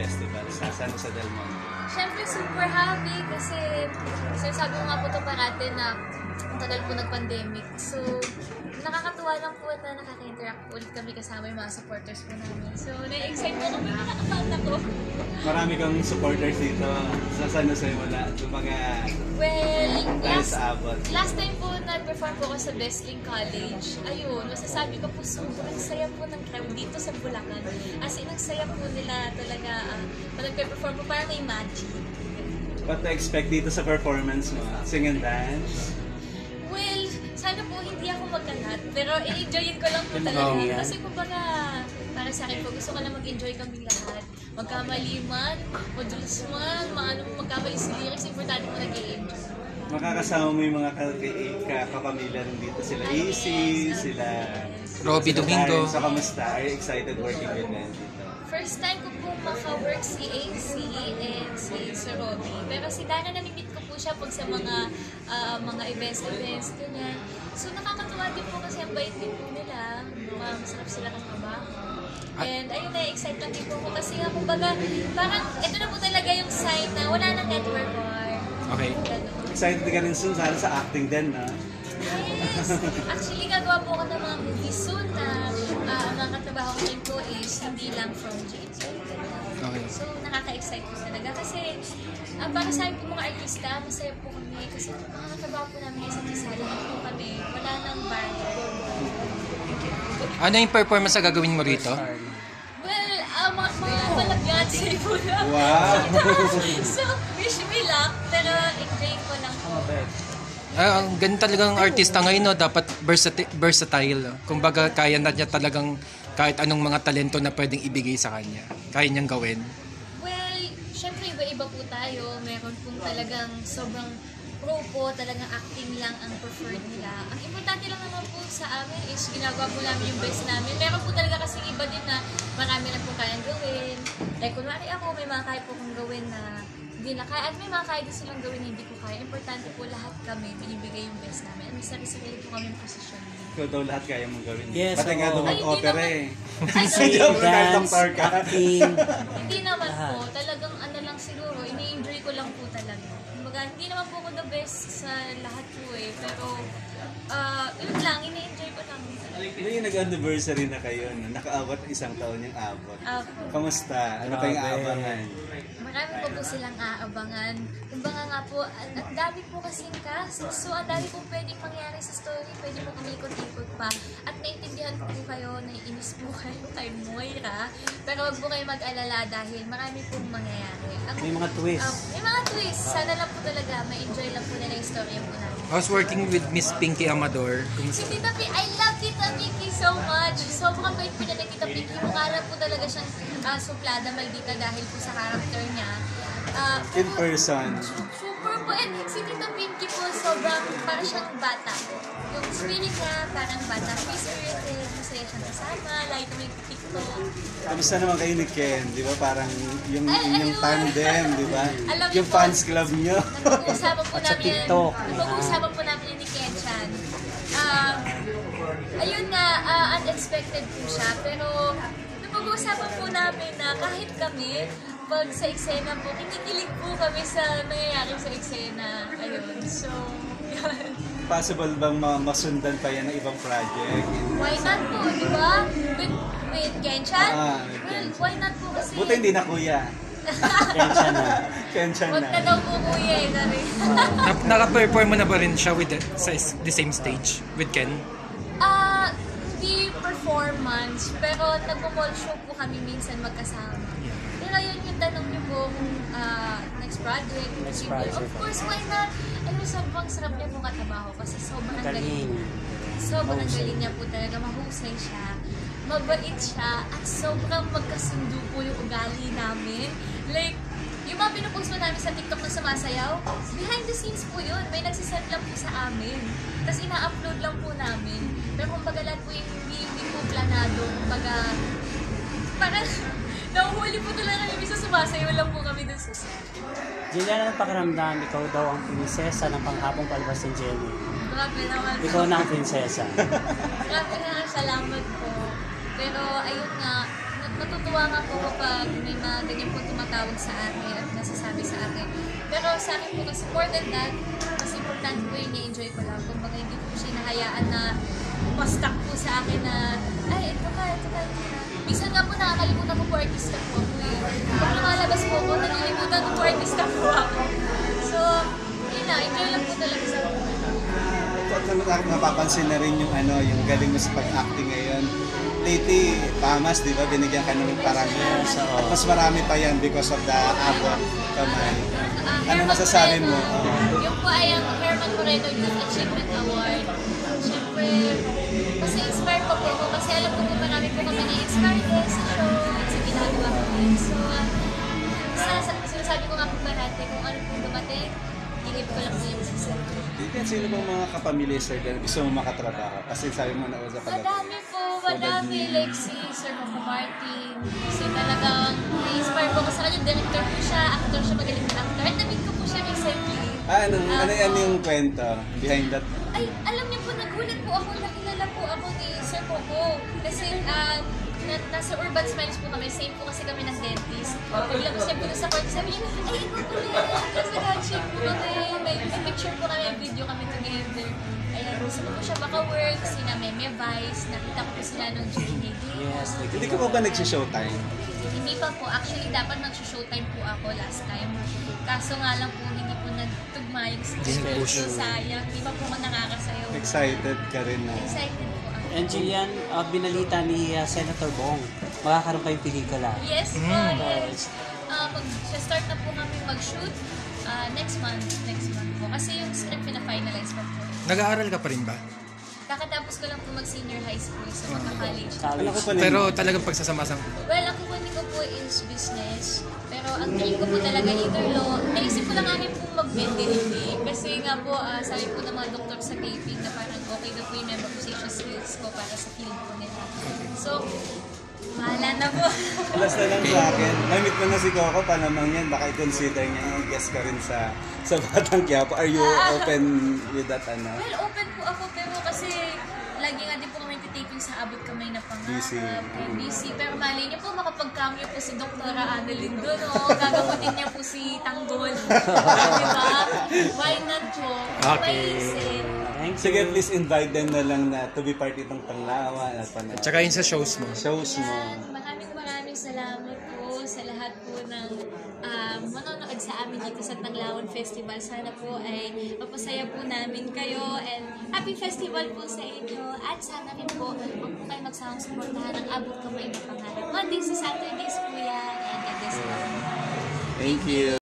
Festival sa San Jose del Monte? Siyempre, super happy kasi sinasabi ko nga po ito parate na ang tagal po nag-pandemic. So, nakakatuwa lang po na nakaka-interact po ulit kami kasama yung mga supporters po namin. So, na-excite po kami, nakakataon ako. Marami kang supporters dito sa San Jose wala. Yung mga Last time po nag-perform po ako sa Bestling College. Ayun, masasabi ko po sobrang saya po ng crowd dito sa Bulacan. As in, ang saya po nila talaga. Nag-perform po parang may magic. What to expect dito sa performance mo? Sing and dance? Well, sana po hindi ako magkalat. Pero i-enjoyin ko lang po talaga. Kasi kumbaga, para sa akin po, gusto ko lang mag-enjoy kami lahat. Magkamali man, madulas man, magkamali sa lyrics, importante mo nag-i-enjoy. Makakasama mo yung mga kapamilya rin dito. Sila Easy, sila Robby Domingo. So, kamusta? Are you excited working with them dito? First time ko po maka-work si AC and si Sir Robby. Pero si Dana, namimit ko po siya pag sa mga events, ganyan. So nakakatuwa din po kasi ang bait din po nila. Masarap sila katrabaho. And ayun, na-excite lang din po ako kasi nga kumbaga, parang ito na po talaga yung sign na wala nang network or Okay. Excited ka rin soon sana sa acting din, na? Yes! Actually, gagawa po ako ng mga movies soon na ang mga katrabaho ko rin po is hindi lang from James. Okay. So, nakaka-excite po talaga kasi para sa amin po mga artista, masaya po kami kasi mga katrabaho po namin sa Tisala po kami, wala nang barrier. Ano yung performance na gagawin mo rito? Well, mga malagyan sila po na. Wow! So, wish me luck, pero enjoy ko lang po. Ang ganun talagang artista ngayon, no? Dapat versatile. Kumbaga, kaya na niya talagang kahit anong mga talento na pwedeng ibigay sa kanya. Kaya niyang gawin. Well, syempre iba-iba po tayo. Meron pong talagang sobrang pro po, talagang acting lang ang preferred nila. Ang importante lang naman po sa amin is ginagawa po namin yung best namin. Meron po talaga kasing iba din na marami na po kayang gawin. Like, kunwari ako, may mga kaya po kong gawin na hindi na kaya. At may mga kaya din silang gawin na hindi ko kaya. Importante po lahat kami, binibigay yung best namin. At may sarili po kami yung posisyon. Ikaw daw lahat kaya mong gawin. Yes, Pati nga daw mag-opera eh. Dance, acting. Hindi naman po. Talagang ano lang siguro, ini-enjoy ko lang po talaga. Kumbaga, hindi naman po ako the best sa lahat po eh. Pero, yun lang, ini-enjoy ko lang. Yung nag-anniversary na kayo, no? Nakaabot isang taon yung abot. Kamusta? Ano pa yung aabangan? Marami po silang aabangan. Kumbaga nga po, ang dami po kasing cast. So, ang dami po pwedeng mangyari sa story. Pwede po kami ikot-ikot pa. At naintindihan po kayo, naiinis po kayo kay Moira. Pero wag po kayo mag-alala dahil marami pong mangyayari. May mga twist. May mga twist. Sana lang po talaga, ma-enjoy lang po nila yung story po namin. I was working with Miss Pinky Amador. Si Tita Pinky, I love Tita Pinky so much. Sobrang bait po niya na Tita Pinky. Mukha na po talaga siyang suplada, maldita dahil po sa character niya. In person. Super po. And si Tita Pinky po, sobrang parang siyang bata. Yung spirit niya, parang bata. Free spirited, masaya siyang kasama, like may TikTok. Kamusta naman kayo ni Ken? Di ba parang yung tandem, di ba? Alam niyo Yung po, fans club niyo. Napag-uusapan po At sa namin. TikTok. Napag-uusapan po namin ni Ken-chan. Ayun nga, unexpected po siya. Pero napag-uusapan po namin na kahit kami, pag sa eksena po, kinikilig po kami sa nangyayari sa eksena. Ayun. So, yun. Possible bang masundan pa yan ng ibang project? Why not po, di ba? With Ken-chan? With Well, Ken-chan. why not po kasi... Buti hindi na kuya. Attention na. Ken-chan Wag na na. daw po kuya eh, sabi. Naka-perform mo na ba rin siya with sa the same stage with Ken? Hindi performance, pero nag-mall show po kami minsan magkasama. Pero yun yung tanong niyo po kung next project. Of course, why not? Ano, sobrang sarap niya pong katabaho kasi sobrang galing. Sobrang galing niya po talaga. Mahusay siya. Mabait siya. At sobrang magkasundo po yung ugali namin. Like, yung mga pinupost mo namin sa TikTok na sumasayaw, behind the scenes po yun. May nagsisend lang po sa amin. Tapos ina-upload lang po namin. Pero kumbaga lahat po yung hindi po planado. Kumbaga, parang nahuhuli po talaga kami sa sumasayaw lang po kami dun sa set. Juliana, ng pakiramdam, ikaw daw ang prinsesa ng panghapong palabas ni Jenny. Grabe naman. Ikaw na ang prinsesa. Grabe na, salamat po. Pero ayun nga, natutuwa nga po kapag may mga ganyan po tumatawag sa akin at nasasabi sa akin. Pero sa akin po kasi more than that, mas importante po yung i-enjoy ko lang. Kumbaga hindi ko po siya nahayaan na pastak po sa akin na, ay, ito ka. Minsan nga po nakakalimutan ko po artista po ako eh. Pag lumalabas po ako, nalilimutan ko po artista po ako. So, yun na, enjoy lang po talaga sa ako. Napapansin na rin yung yung galing mo sa pag-acting ngayon. Lately, Pamas, di ba, binigyan ka ng parang at mas marami pa yan because of the abot kamay. Ano masasabi mo? Yung po ay ang Herman Moreno Youth Achievement Award. Siyempre, kasi inspired po ako kasi alam ko po marami po kami na-inspired sa show at sa ginagawa ko. So, sinasabi ko nga po parati kung ano po dumating, gigib ko lang po yung season. Sino bang mga kapamilya sir na gusto mo makatrabaho? Kasi sabi mo na ka Madami. Like si Sir Coco Martin. Kasi talagang na-inspire po ako sa kanya. Director po siya, actor siya, magaling na actor. At na-meet ko po siya recently. Ano yan yung kwento behind that? Ay, alam niyo po, nagulat po ako, nakilala po ako ni Sir Coco. Kasi nasa Urban Smiles po kami, same po kasi kami ng dentist. Paglabas niya po sa court, sabi niya, ay, ikaw po yan. Tapos nag-handshake po kami, may picture po kami, video kami together. Ayan, gusto ko po siya baka-work, sina Meme Vice, nakita ko po sila nung June Yes, Hindi ka ba nag-showtime? Hindi pa po. Actually, dapat mag-showtime po ako last time. Kaso nga lang po, hindi po nagtugma yung schedule. Sayang. Hindi pa po ako nakakasayaw. Excited ka rin na. Excited po ako. And Jillian, binalita ni Senator Bong, makakaroon kayong pelikula. Yes po, yes. Mag-start na po kami mag-shoot next month po. Kasi yung script pina-finalize pa po. Nag-aaral ka pa rin ba? Kakatapos ko lang po mag-senior high school, so magka-college. Pero talagang pagsasama-sama. Well, ang kukunin ko po is business. Pero ang dream ko po talaga either law. Naisip ko lang namin po mag-medical. Kasi nga po, sabi po ng mga doktor sa taping na parang okay na po yung memorization skills ko para sa field po nila. So, bahala na po. Last na lang sa akin. Na-meet mo na si Coco pa naman yan. Baka i-consider niya yung guest ka rin sa Batang Quiapo. Are you open with that? Well, open po ako pero kasi lagi nga din po kami titaping sa abot kamay na pangarap. Busy. Pero malay niyo po makapag-cameo po si Dr. Annalyn doon. Gagamutin niya po si Tanggol. Diba? Why not po? Okay. Sige, please invite them na lang na to be part itong Tanglawan at Tsaka yun sa shows mo. Maraming salamat po sa lahat po ng manonood sa amin dito sa Tanglawan Festival. Sana po ay mapasaya po namin kayo and happy festival po sa inyo. At sana rin po, huwag po kayo magsawang suportahan ang abot kamay na pangarap. Monday sa Saturdays po yan. And God bless you. Thank you.